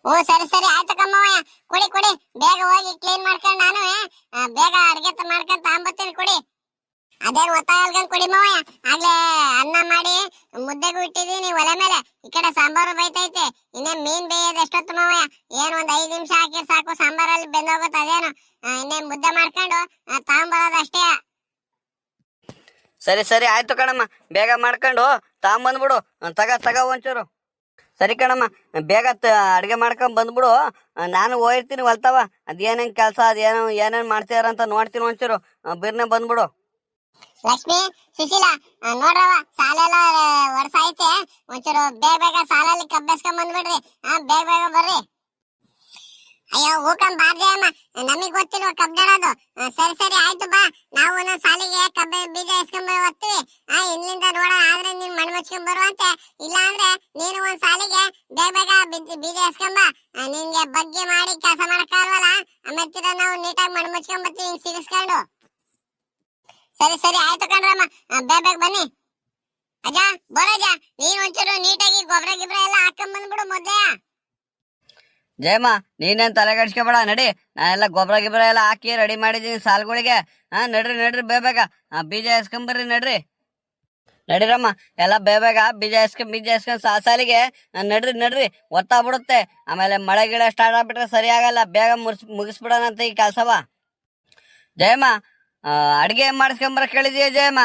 ಓ ಸರಿ ಸರಿ ಆಯ್ತು ಕಮ್ಮಯ್ಯ, ಕೊಡಿ ಕೊಡಿ, ಬೇಗ ಹೋಗಿ ಕ್ಲೀನ್ ಮಾಡ್ಕೊಂಡು ನಾನು ಬೇಗ ಅಡ್ಗೆ ಮಾಡ್ಕೊಂಡು ತಗೊಂಬರ್ತೀನಿ, ಕೊಡಿ. ಅದೇನು ಒತ್ತಾಗಲ್ಗಂಗ್ ಕೊಡಿ ಮಾವಯ್ಯ. ಆಗ್ಲೇ ಅನ್ನ ಮಾಡಿ ಮುದ್ದೆಗೂ ಇಟ್ಟಿದೀನಿ ಒಲೆ ಮೇಲೆ, ಈ ಕಡೆ ಸಾಂಬಾರು ಬೈತೈತೆ. ಇನ್ನೇ ಮೀನ್ ಬೇಯೋದು ಎಷ್ಟೊತ್ತು ಮಾವಯ್ಯ? ಏನು ಒಂದ್ 5 ನಿಮಿಷ ಹಾಕಿ ಸಾಕು, ಸಾಂಬಾರಲ್ಲಿ ಬೆಂದೋಗುತ್ತೆ. ಅದೇನು ಇನ್ನೇ ಮುದ್ದೆ ಮಾಡ್ಕೊಂಡು ತಗೊಂಬರೋದು ಅಷ್ಟೇ. ಸರಿ ಸರಿ ಆಯ್ತು ಕಣಮ್ಮ, ಬೇಗ ಮಾಡ್ಕೊಂಡು ತಗೊಂಬಂದ್ಬಿಡು. ತಗ ಒಂಚೂರು. ಸರಿ ಕಣಮ್ಮ, ಬೇಗ ಅಡುಗೆ ಮಾಡ್ಕೊಂಡ್ ಬಂದ್ಬಿಡು. ನಾನು ಹೋಗಿರ್ತೀನಿ ಹೊಲ್ತಾವ. ಅದೇನೇನು ಕೆಲಸ, ಏನೇನು ಮಾಡ್ತೀರಂತ ನೋಡ್ತೀನಿ. ಒಂಚೂರು ಬಿರ್ನೆ ಬಂದ್ಬಿಡು. ಲಕ್ಷ್ಮಿ, ಸುಶೀಲಾ, ನೋಡ್ರವ ಸಾಲೆಲ್ಲ ವರ್ಷ ಒಂಚೂರು ಬೇಗ ಬೇಗ ಸಾಲಲ್ಲಿ ಕಬ್ಬೆಸ್ಕೊಂಡ್ ಬಂದ್ಬಿಡ್ರಿ. ಬೇಗ ಬೇಗ ಬರ್ರಿ. ಅಯ್ಯೋ ಹೂಕಂಬ ಬಾರ್ದೆ ಅಮ್ಮ, ನಮಗ್ ಗೊತ್ತಿಲ್ವ ಕಬ್ಬ್ ನೆಡೋದು. ಸರಿ ಸರಿ ಆಯ್ತು ಬಾ, ನಾವು ಒಂದೊಂದ್ ಸಾಲಿಗೆ ಕಬ್ಬೆ ಬೀಜ ಎಸ್ಕೊಂಡ್ ಬರ್ತೀವಿ. ಇಲ್ಲಿಂದ ನೋಡೋಣ, ಆದ್ರೆ ನೀನ್ ಮಣ್ಣು ಮುಚ್ಕೊಂಡ್ ಬರುವಂತೆ, ಇಲ್ಲ ಅಂದ್ರೆ ನೀನು ಒಂದ್ ಸಾಲಿಗೆ ಬೇಗ ಬೇಗ ಬೀಜ ಎಸ್ಕೊಂಬ. ನಿನ್ಗೆ ಬಗ್ಗೆ ಮಾಡಿ ಕೆಲಸ ಮಾಡಕ್ಕಾಗಲ್ವಲ್ಲ, ಆಮೇಲೆ ನಾವು ನೀಟಾಗಿ ಮಣ್ಣು ಮುಚ್ಕೊಂಡ್ ಬರ್ತೀವಿ ಹಿಂಗ್ ಸಿಗಿಸ್ಕೊಂಡು. ಸರಿ ಸರಿ ಆಯ್ತು ಕಣ್ರಮ್ಮ, ಬೇಗ ಬೇಗ ಬನ್ನಿ. ಅಜ್ಜ ಬರೋಜ, ನೀನ್ ಒಂಚೂರು ನೀಟಾಗಿ ಗೊಬ್ಬರ ಗಿಬ್ರ ಎಲ್ಲ ಹಾಕೊಂಡ್ ಬಂದ್ಬಿಡು ಮೊದ್ಲೇ. ಜಯಮ್ಮ, ನೀನೇನು ತಲೆಗಡ್ಸ್ಕೊಬೇಡ, ನಡಿ. ನಾನೆಲ್ಲ ಗೊಬ್ಬರ ಗಿಬ್ಬರ ಎಲ್ಲ ಹಾಕಿ ರೆಡಿ ಮಾಡಿದ್ದೀನಿ ಸಾಲ್ಗಳಿಗೆ. ನಡ್ರಿ ಬೇಗ ಬೀಜ ಎಸ್ಕೊಂಬರ್ರಿ, ನಡಿರಮ್ಮ. ಎಲ್ಲ ಬೇಗ ಬೀಜ ಎಸ್ಕೊಂಡ್ ಸಾಲಿಗೆ ನಡ್ರಿ. ಒತ್ತಾಗ್ಬಿಡುತ್ತೆ, ಆಮೇಲೆ ಮಳೆ ಗಿಡ ಸ್ಟಾರ್ಟ್ ಆಗ್ಬಿಟ್ರೆ ಸರಿ ಆಗಲ್ಲ. ಬೇಗ ಮುಗಿಸ್ಬಿಡೋಣಂತ ಈ ಕೆಲಸವ. ಜಯಮ್ಮ, ಅಡ್ಗೆ ಮಾಡಿಸ್ಕೊಂಬರ ಕೇಳಿದೀಯ ಜಯಮ್ಮ?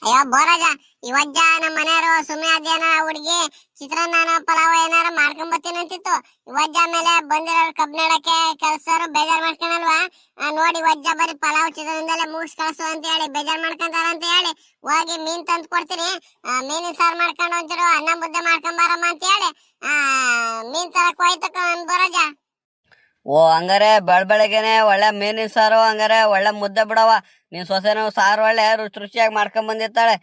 ಅಯ್ಯೋ ಬೋರಾಜ, ಇವಜ್ಜ ನಮ್ಮ ಮನೆಯವರು ಸುಮ್ಮನೆ ಅದೇನ ಹುಡುಗಿ ಚಿತ್ರಾನ್ನ ಪಲಾವ್ ಏನಾರ ಮಾಡ್ಕೊಂಡ್ ಬರ್ತೀನಿ ಅಂತಿತ್ತು. ಇವಜ್ಜ ಮೇಲೆ ಬಂದಿರೋರು ಕಬ್ಬ್ ನೆಡಕ್ಕೆ ಕೆಲ್ಸರು ಬೇಜಾರ್ ಮಾಡ್ಕೊಳಲ್ವಾ? ನೋಡಿ ಇವಜ್ಜ ಬರೀ ಪಲಾವ್ ಚಿತ್ರಾನ್ನದಲ್ಲೇ ಮುಗಿಸ್ ಕಳ್ಸು ಅಂತ ಹೇಳಿ ಬೇಜಾರ್ ಮಾಡ್ಕೊಂತಾರ ಅಂತ ಹೇಳಿ ಹೋಗಿ ಮೀನ್ ತಂದು ಕೊಡ್ತೀನಿ. ಮೀನಿನ ಸಾರು ಮಾಡ್ಕೊಂಡು ಒಂಚೂರು ಅನ್ನ ಮುದ್ದೆ ಮಾಡ್ಕೊಂಡ್ ಬಾರಮ್ಮ ಅಂತ ಹೇಳಿ ಮೀನ್ ತರಕ್ ಹೋಯ್ತು ಬೋರಾಜ. ಓ ಹಂಗಾರೆ ಬೆಳಗ್ಗೆನೆ ಒಳ್ಳೆ ಮೀನಿನ ಸಾರು, ಹಂಗಾರೆ ಒಳ್ಳೆ ಮುದ್ದೆ ಬಿಡವ. ನೀನ್ ಸೊಸೆನೂ ಸಾರು ಒಳ್ಳೆ ರುಚಿಯಾಗಿ ಮಾಡ್ಕೊಂಡ್ ಬಂದಿರ್ತಾಳೆ.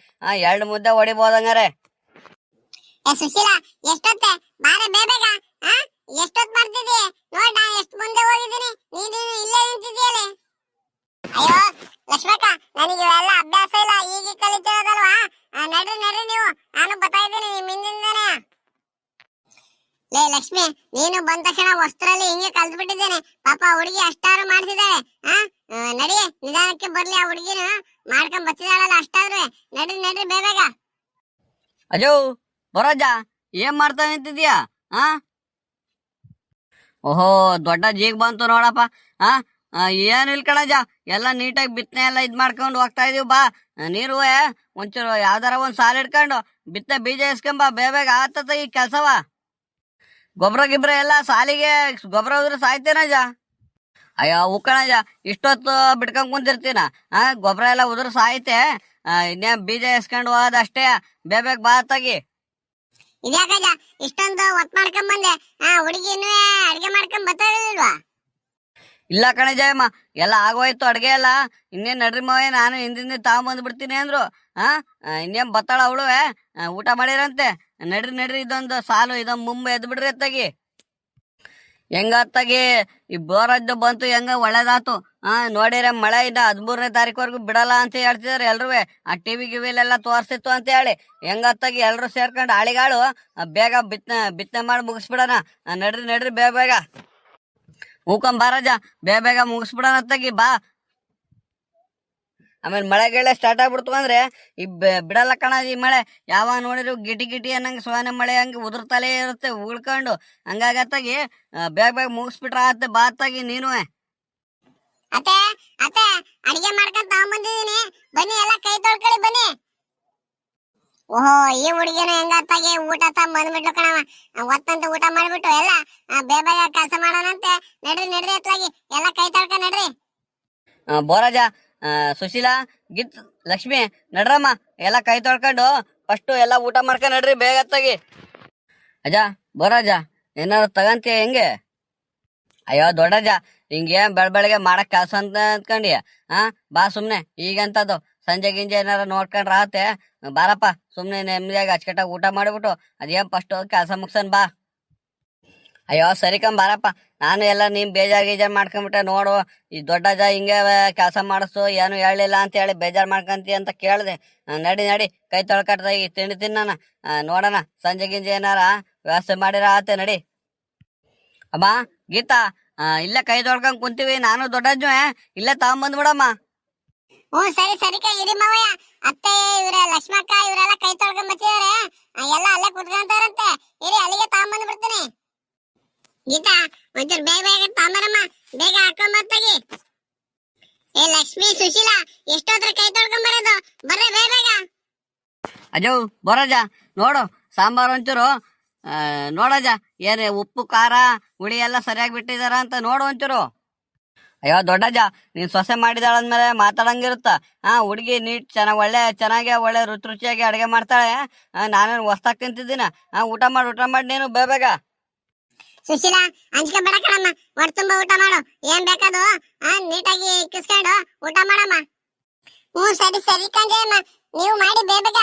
2 ಮುದ್ದೆ ಹೊಡಿಬೋದು ಹಂಗಾರೆ. ಸುಶೀಲಾ, ಎಷ್ಟೊತ್ತೆ ಬಾರೆ ಬೇಗ, ಎಷ್ಟೊತ್ ಬರ್ತಿದಿ? ನೋಡ್ ನಾನು ಎಷ್ಟು ಮುಂದೆ ಹೋಗಿದ್ದೀನಿ, ನೀನು ಇಲ್ಲೇ ನಿಂತಿದ್ದೀಯಲ್ಲ. ಅಯ್ಯೋ ಲಕ್ಷ್ಮಕ್ಕ, ನನಗೆ ಇವೆಲ್ಲ ಅಭ್ಯಾಸ ಇಲ್ಲ, ಈಗ ಕಲಿತಿರೋದಲ್ವಾ. ನಡ್ರಿ ನೀವು, ನಾನು ಬರ್ತಾ ಇದ್ದೀನಿ ನಿಮ್ ಹಿಂದಿಂದಾನೆ. ಲೇ ಲಕ್ಷ್ಮಿ, ನೀನು ಬಂದ ತಕ್ಷಣ ವಸ್ತ್ರಲ್ಲಿ ಹಿಂಗೆ ಕಲ್ತ್ಬಿಟ್ಟಿದ್ದೇನೆ. ಪಾಪ ಹುಡುಗಿ ಅಷ್ಟಾರು ಮಾಡ್ತಿದ್ದಾಳೆ. ನಡಿ, ನಿಧಾನಕ್ಕೆ ಬರ್ಲಿ ಆ ಹುಡುಗಿನ ಮಾಡ್ಕೊಂಡ್ ಬರ್ತಿದ್ದಾಳಲ್ಲ ಅಷ್ಟಾದ್ರೆ. ನಡ್ರಿ ಬೇಗ. ಅಜೋ ಬರೋಜ, ಏನ್ ಮಾಡ್ತಾ ನಿಂತಿದ್ಯಾ? ಓಹೋ, ದೊಡ್ಡ ಜೀಗ್ ಬಂತು ನೋಡಪ್ಪ. ಏನು ಇಲ್ ಕಣಜ, ಎಲ್ಲ ನೀಟಾಗಿ ಬಿತ್ತನೆ ಎಲ್ಲ ಇದ್ ಮಾಡ್ಕೊಂಡು ಹೋಗ್ತಾ ಇದೀವಿ. ಬಾ, ನೀರು ಒಂಚೂರು ಯಾವ್ದಾರ ಒಂದ್ ಸಾಲ ಇಡ್ಕೊಂಡು ಬಿತ್ತನೆ ಬೀಜ ಎಸ್ಕೊಂಬ. ಬೇಗ ಆತತ ಈ ಕೆಲ್ಸವ. ಗೊಬ್ಬರ ಗಿಬ್ರ ಎಲ್ಲ ಸಾಲಿಗೆ ಗೊಬ್ಬರ ಹೋದ್ರೆ ಸಾಯ್ತೇನಜ. ಅಯ್ಯೋ ಉಕ್ಕಣಜ, ಇಷ್ಟೊತ್ತು ಬಿಟ್ಕೊಂಡ್ ಕುಂತಿರ್ತೀನ. ಗೊಬ್ಬರ ಎಲ್ಲ ಉದ್ರ ಸಾಯ್ತೆ. ಇನ್ನೇ ಬೀಜ ಎಸ್ಕೊಂಡು ಹೋಗೋದು ಅಷ್ಟೇ. ಬೇಗ ಬಾ ತಾಗಿ. ಇದ್ಯಾಕಜ ಇಷ್ಟೊಂದು ಒತ್ ಮಾಡ್ಕೊಂಡ್ ಬಂದೆ? ಹುಡುಗಿ ಇನ್ನೂ ಅಡ್ಗೆ ಮಾಡ್ಕೊಂಡ್ ಬರ್ತಾಳಿಲ್ವಾ? ಇಲ್ಲ ಕಣಜಯಮ್ಮ, ಎಲ್ಲ ಆಗೋಯ್ತು ಅಡ್ಗೆ ಎಲ್ಲ. ಇನ್ನೇನ್ ನಡ್ರಿ ಮಾವೆ, ನಾನು ಹಿಂದಿಂದ ತಗೊಂಬಂದ್ ಬಿಡ್ತೀನಿ ಅಂದ್ರು. ಇನ್ನೇನ್ ಬತ್ತಾಳ ಅವಳು, ಊಟ ಮಾಡಿರಂತೆ. ನಡ್ರಿ ಇದೊಂದು ಸಾಲು, ಇದೊಂದು ಮುಂಬೈ ಎದ್ ಬಿಡ್ರಿ ಅತ್ತಾಗಿ. ಹೆಂಗತ್ತಾಗಿ ಈ ಬೋರದ್ದು ಬಂತು, ಹೆಂಗ ಒಳ್ಳೇದಾತು. ನೋಡಿರ ಮಳೆ ಇನ್ನ 13ನೇ ತಾರೀಕುವರೆಗೂ ಬಿಡಲ್ಲ ಅಂತ ಹೇಳ್ತಿದಾರೆ ಎಲ್ರೂ. ಆ ಟಿವಿ ಗಿವಿಲೆಲ್ಲ ತೋರಿಸ್ತಿತ್ತು ಅಂತ ಹೇಳಿ. ಹೆಂಗತ್ತಾಗಿ ಎಲ್ರು ಸೇರ್ಕೊಂಡು ಆಳಿಗಾಳು ಬೇಗ ಬಿತ್ತನೆ ಮಾಡಿ ಮುಗಿಸ್ಬಿಡೋಣ. ನಡ್ರಿ ಬೇಗ ಹೂಕೊಂಬಾರಜ, ಬೇಗ ಮುಗಿಸ್ಬಿಡೋಣ ಅತ್ತಾಗಿ ಬಾ. ಆಮೇಲೆ ಮಳೆಗೆಳೆ ಸ್ಟಾರ್ಟ್ ಆಗ್ಬಿಡ್ತು ಅಂದ್ರೆ ಈ ಬಿಡಲ್ಲ ಕಣ ಈ ಮಳೆ. ಯಾವಾಗ ನೋಡಿದ್ರು ಗಿಟಿ ಅನ್ನಂಗೆ ಸೋನೆ ಮಳೆ ಹಂಗೆ ಉದುರ್ತಲೇ ಇರುತ್ತೆ ಉಳ್ಕೊಂಡು. ಹಂಗಾಗತ್ತಾಗಿ ಬೇಗ ಮುಗಿಸ್ಬಿಟ್ರ ಆತ್ತೆ. ಬಾತ್ತಾಗಿ ನೀನು. ಅತ್ತೆ ಅಡಿಗೆ ಮಾಡ್ಕೊಂಡ್ ತಗೊಂಡ್ಬಂದಿದೀನಿ, ಬನ್ನಿ ಎಲ್ಲ ಕೈ ತೊಳ್ಕೊಳ್ಳಿ ಬನ್ನಿ. ಓಹೋ, ಈ ಹುಡುಗಿನ ಹೆಂಗತ್ತಾಗಿ ಊಟ ತಗೊಂಡ್ ಬಂದ್ಬಿಟ್ಲು ಕಣವ. ಒತ್ತಂತ ಊಟ ಮಾಡ್ಬಿಟ್ಟು ಎಲ್ಲ ಬೇಗ ಕೆಲಸ ಮಾಡೋಣಂತೆ. ನಡ್ರಿ ನಡ್ರಿ ಎತ್ಲಾಗಿ ಎಲ್ಲ ಕೈ ತಳ್ಕ ನಡ್ರಿ. ಬೋರಾಜ, ಸುಶೀಲಾ, ಗಿತ್, ಲಕ್ಷ್ಮಿ, ನಡ್ರಮ್ಮ ಎಲ್ಲ ಕೈ ತೊಳ್ಕೊಂಡು ಫಸ್ಟು ಎಲ್ಲ ಊಟ ಮಾಡ್ಕೊಂಡು ನಡ್ರಿ ಬೇಗ ಎತ್ತಾಗಿ. ಅಜ್ಜ, ಬೋರಾಜ, ಏನಾರು ತಗಂತೀಯ ಹೆಂಗೆ? ಅಯ್ಯೋ ದೊಡ್ಡಜ್ಜ, ಹಿಂಗೆ ಬೆಳಗ್ಗೆ ಮಾಡಕ್ ಕೆಲಸ ಅಂತ ಅಂದ್ಕೊಂಡಿ ಬಾ ಸುಮ್ನೆ. ಈಗಂತದ್ದು ಸಂಜೆ ಗಿಂಜೆ ಏನಾರ ನೋಡ್ಕೊಂಡ್ರ ಆತೆ. ಬಾರಪ್ಪ ಸುಮ್ನೆ ನೆಮ್ಮದಿಯಾಗಿ ಅಚ್ಚಕಟ್ಟಾಗಿ ಊಟ ಮಾಡಿಬಿಟ್ಟು ಅದೇನ್ ಫಸ್ಟ್ ಕೆಲಸ ಮುಗ್ಸನ್ ಬಾ. ಅಯ್ಯೋ ಸರಿ ಬಾರಪ್ಪ. ನಾನು ಎಲ್ಲ ನೀನ್ ಬೇಜಾರ್ ಗೀಜಾರ್ ಮಾಡ್ಕೊಂಡ್ಬಿಟ್ಟೆ ನೋಡು. ಈ ದೊಡ್ಡಜ್ಜ ಹಿಂಗೆ ಕೆಲಸ ಮಾಡಿಸು ಏನು ಹೇಳಿಲ್ಲ ಅಂತ ಹೇಳಿ ಬೇಜಾರ್ ಮಾಡ್ಕೊಂತಿ ಅಂತ ಕೇಳಿದೆ. ನಡಿ ನಡಿ ಕೈ ತೊಳ್ಕಟ್ಟಾಗಿ ತಿಂಡಿ ತಿನ್ನೋಣ. ನೋಡೋಣ ಸಂಜೆ ಗಿಂಜೆ ಏನಾರ ವ್ಯವಸ್ಥೆ ಮಾಡಿರ ಆತೆ. ನಡಿ ಅಮ್ಮ, ಗೀತಾ, ಇಲ್ಲೇ ಕೈ ತೊಳ್ಕೊಂಡ್ ಕುಂತೀವಿ ನಾನು ದೊಡ್ಡಜ್ಜು. ಇಲ್ಲೇ ತಗೊಂಬಂದ್ಬಿಡಮ್ಮ. ಸರಿ ಸರಿ ಕೈ ಇರಿ ಮಾವಯ್ಯ. ಅತ್ತೆ ಇವ್ರ ಲಕ್ಷ್ಮಕ್ಕ ಇವರೆಲ್ಲ ಕೈ ತೊಳ್ಕೊಂಡ್ ಬತ್ತಿದಾರೆ. ಎಲ್ಲ ಅಲ್ಲೇ ಕುತ್ಕೊಂತಾರಂತೆ. ಇರಿ ಅಲ್ಲಿಗೆ ತಗೊಂಬಂದ್ ಬಿಡ್ತೀನಿ. ಗೀತಾ, ಒಂಚೂರು ಬೇಗ ಬೇಗ ತಗೊಂಬರಮ್ಮ. ಬೇಗ ಹಾಕೊಂಡ್ ಬತ್ತಾಗಿ. ಏ ಲಕ್ಷ್ಮಿ, ಸುಶೀಲಾ, ಎಷ್ಟೊತ್ತರ ಕೈ ತೊಳ್ಕೊಂಡ್ ಬರೋದು? ಬರ್ರಿ ಬೇಗ ಬೇಗ. ಅಜೋ ಬರೋಜ, ನೋಡು ಸಾಂಬಾರು ಒಂಚೂರು ನೋಡಜ್ಜ, ಏನ್ ಉಪ್ಪು ಖಾರ ಹುಳಿ ಎಲ್ಲ ಸರಿಯಾಗಿ ಬಿಟ್ಟಿದಾರ ಅಂತ ನೋಡು ಒಂಚೂರು. ಅಯ್ಯೋ ದೊಡ್ಡಜ್ಜ, ನೀನ್ ಸೊಸೆ ಮಾಡಿದಾಳಂದ್ಮೇಲೆ ಮಾತಾಡಂಗಿರುತ್ತ. ಹುಡುಗಿ ನೀಟ್ ಚೆನ್ನಾಗಿ ಒಳ್ಳೆ ರುಚಿಯಾಗಿ ಅಡುಗೆ ಮಾಡ್ತಾಳೆ. ನಾನೇನು ಹೊಸ್ತಾಗ್ ತಿಂತಿದ್ದೀನ. ಊಟ ಮಾಡಿ ನೀನು ಬೇಗ. ಸುಶೀಲಾ, ಅಂಜ್ಕೆ ಬೇಡ ಕಣಮ್ಮ. ಹೊಟ್ಟೆ ತುಂಬಾ ಊಟ ಮಾಡು. ಏನ್ ಬೇಕಾದು ನೀಟಾಗಿ ಕಿಸ್ಕೊಂಡು ಊಟ ಮಾಡಮ್ಮ. ಸರಿ ಸರಿ ಕಂಜಯಮ್ಮ, ನೀವು ಮಾಡಿ ಬೇಗ.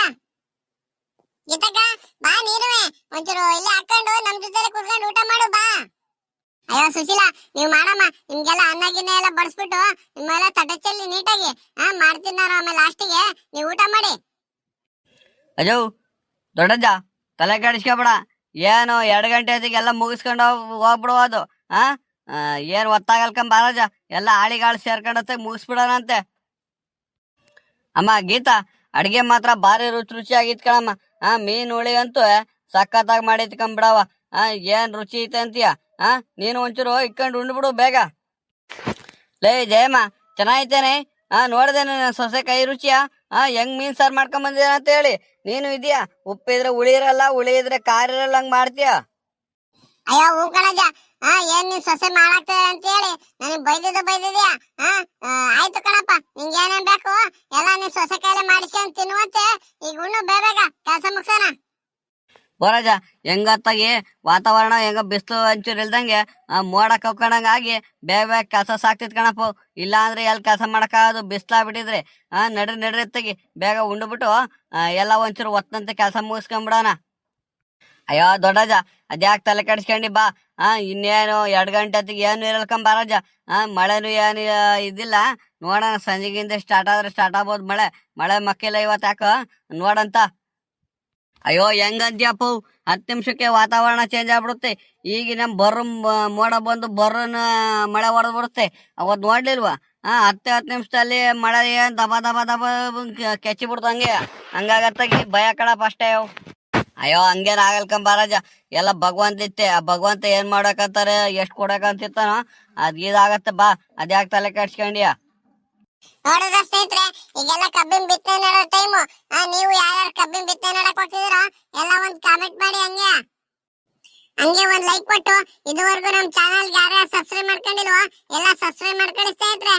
ಗೀತಕ್ಕ, ಬಾ ನೀನುವೆ ಒಂಚೂರು ಇಲ್ಲಿ ಹಾಕೊಂಡು ನಮ್ ಜೊತೆ ಕುತ್ಕೊಂಡು ಊಟ ಮಾಡು ಬಾ. ಅಯ್ಯೋ ಸುಶೀಲಾ, ನೀವು ಮಾಡಮ್ಮ. ನಿಮ್ಗೆಲ್ಲ ಅನ್ನ ಗಿನ್ನ ಎಲ್ಲ ಬಡಿಸ್ಬಿಟ್ಟು ನಿಮ್ಮೆಲ್ಲ ತಟ್ಟೆ ಚೆಲ್ಲಿ ನೀಟಾಗಿ ಮಾಡ್ತೀನಿ ನಾನು. ಆಮೇಲೆ ಲಾಸ್ಟಿಗೆ ನೀವು ಊಟ ಮಾಡಿ. ಅಜೋ ದೊಡ್ಡಜ್ಜ, ತಲೆ ಕೆಡಿಸ್ಕೊಬೇಡ. ಏನು 2 ಗಂಟೆ ಹೊತ್ತಿಗೆಲ್ಲ ಮುಗಿಸ್ಕೊಂಡು ಹೋಗ್ಬಿಡುವುದು. ಏನ್ ಒತ್ತಾಗಲ್ಕಂಬ ಬಾರಜ, ಎಲ್ಲ ಆಳಿಗಾಳು ಸೇರ್ಕೊಂಡತ್ತೆ ಮುಗಿಸ್ಬಿಡೋಣಂತೆ. ಅಮ್ಮ ಗೀತಾ, ಅಡ್ಗೆ ಮಾತ್ರ ಭಾರಿ ರುಚಿಯಾಗಿತ್ ಕಣಮ್ಮ. ಮೀನ್ ಹುಳಿ ಅಂತೂ ಸಖತ್ತಾಗಿ ಮಾಡಿತ್ಕೊಂಬಿಡವ. ಏನ್ ರುಚಿ ಐತೆ ಅಂತೀಯ. ನೀನು ಒಂಚೂರು ಇಕ್ಕೊಂಡು ಉಂಡ್ಬಿಡು ಬೇಗ. ಲೇ ಜಯಮ್ಮ, ಚೆನ್ನಾಗೈತೇನೆ? ನೋಡ್ದೇನೆ ನನ್ನ ಸೊಸೆ ಕೈ ರುಚಿಯ. ಹೆಂಗ್ ಮೀನ್ ಸಾರು ಮಾಡ್ಕೊಂಡ್ ಬಂದಿರ ಅಂತ ಹೇಳಿ. ನೀನು ಇದೆಯಾ ಉಪ್ಪಿದ್ರೆ ಹುಳಿ ಇರಲ್ಲ, ಹುಳಿ ಇದ್ರೆ ಖಾರ ಇರಲ್ಲ, ಹಂಗ್ ಮಾಡ್ತೀಯ. ಅಯ್ಯೋ ಹೂ ಕಣಜ, ಏನ್ ನೀನ್ ಸೊಸೆ ಮಾಡಾಕ್ತೇವೆ ಅಂತ ಹೇಳಿ ನನಗೆ ಬೈದಿದ್ಯಾ. ಆಯ್ತು ಕಣಪ್ಪ, ನಿಂಗೆ ಏನೇನ್ ಬೇಕು ಎಲ್ಲ ನೀನ್ ಸೊಸೆ ಕೈಲಿ ಮಾಡಿಸ್ಕೊಂಡ್ ತಿನ್ನುವಂತೆ. ಈಗ ಉಣ್ಣು ಬೇಗ, ಕೆಲಸ ಮುಗ್ಸೋಣ. ಬೋರಾಜ, ಹೆಂಗತ್ತಾಗಿ ವಾತಾವರಣ ಹೆಂಗ ಬಿಸಿಲು ಒಂಚೂರು ಇಲ್ದಂಗೆ ಮೋಡ ಕವ್ಕೊಂಡಂಗ ಆಗಿ ಬೇಗ ಕೆಲಸ ಸಾಕ್ತಿತ್ ಕಣಪ್ಪ. ಇಲ್ಲ ಅಂದ್ರೆ ಎಲ್ಲಿ ಕೆಲಸ ಮಾಡಕ್ಕಾಗೋದು, ಬಿಸಿಲಾಗ್ಬಿಟ್ಟಿದ್ರೆ. ನಡ್ರಿ ಎತ್ತಗಿ ಬೇಗ ಉಂಡ್ಬಿಟ್ಟು ಎಲ್ಲ ಒಂಚೂರು ಒತ್ತಂತೆ ಕೆಲಸ ಮುಗಿಸ್ಕೊಂಡ್ಬಿಡೋಣ. ಅಯ್ಯೋ ದೊಡ್ಡಜ್ಜ, ಅದ್ಯಾಕೆ ತಲೆ ಕೆಡಿಸ್ಕೊಂಡಿ ಬಾ. ಇನ್ನೇನು 2 ಗಂಟೆ ಹೊತ್ತಿಗೆ ಏನು ಇರಲ್ಕಂಬಾರಜ್ಜ. ಮಳೆನು ಏನು ಇದಿಲ್ಲ. ನೋಡೋಣ ಸಂಜೆಗಿಂದ ಸ್ಟಾರ್ಟ್ ಆದ್ರೆ ಸ್ಟಾರ್ಟ್ ಆಗ್ಬೋದು ಮಳೆ ಮಕ್ಕಿಲ್ಲ ಇವತ್ತು ಯಾಕ ನೋಡಂತ. ಅಯ್ಯೋ ಹೆಂಗಂದ್ಯಪ್ಪ, 10 ನಿಮಿಷಕ್ಕೆ ವಾತಾವರಣ ಚೇಂಜ್ ಆಗ್ಬಿಡುತ್ತೆ. ಈಗಿನ ಮೋಡ ಬಂದು ಬರ್ರನ ಮಳೆ ಹೊಡೆದ್ಬಿಡುತ್ತೆ. ಅವತ್ತು ನೋಡ್ಲಿಲ್ವಾ? 10 ನಿಮಿಷದಲ್ಲಿ ಮಳೆ ಏನ್ ದಬ ಕೆಚ್ಚಿ ಬಿಡ್ತು. ಹಂಗಾಗತ್ತಾಗಿ ಭಯ ಕಣಪ್ಪ ಅಷ್ಟೇ. ಅಯ್ಯೋ ಹಂಗೇನ್ ಆಗಲ್ಕಂಬಾರಜ, ಎಲ್ಲ ಭಗವಂತ ಇತ್ತೆ. ಆ ಭಗವಂತ ಏನ್ ಮಾಡಕಂತಾರೆ, ಎಷ್ಟ್ ಕೊಡಕಂತಿರ್ತಾನೋ ಅದ್ ಇದಾಗತ್ತೆ ಬಾ. ಅದ್ಯಾಕೆ ತಲೆ ಕೆಡ್ಸ್ಕೊಂಡ್ಯಾ? ನೋಡಿದ್ರ ಸ್ನೇಹಿತರೆ, ಈಗೆಲ್ಲ ಕಬ್ಬಿನ ಬಿತ್ತನೆ ಮಾಡೋ ಟೈಮು. ನೀವು ಯಾರ್ಯಾರು ಕಬ್ಬಿನ ಬಿತ್ತನೆ ಮಾಡಕ್ ಹೋಗ್ತಿದ್ದೀರಾ ಎಲ್ಲ ಒಂದ್ ಕಾಮೆಂಟ್ ಮಾಡಿ. ಹಂಗೆ ಒಂದ್ ಲೈಕ್ ಕೊಟ್ಟು, ಇದುವರೆಗೂ ನಮ್ ಚಾನಲ್ ಯಾರ್ಯಾರು ಸಬ್ಸ್ಕ್ರೈಬ್ ಮಾಡ್ಕೊಂಡಿಲ್ವೋ ಎಲ್ಲ ಸಬ್ಸ್ಕ್ರೈಬ್ ಮಾಡ್ಕೊಳ್ಳಿ ಸ್ನೇಹಿತರೆ.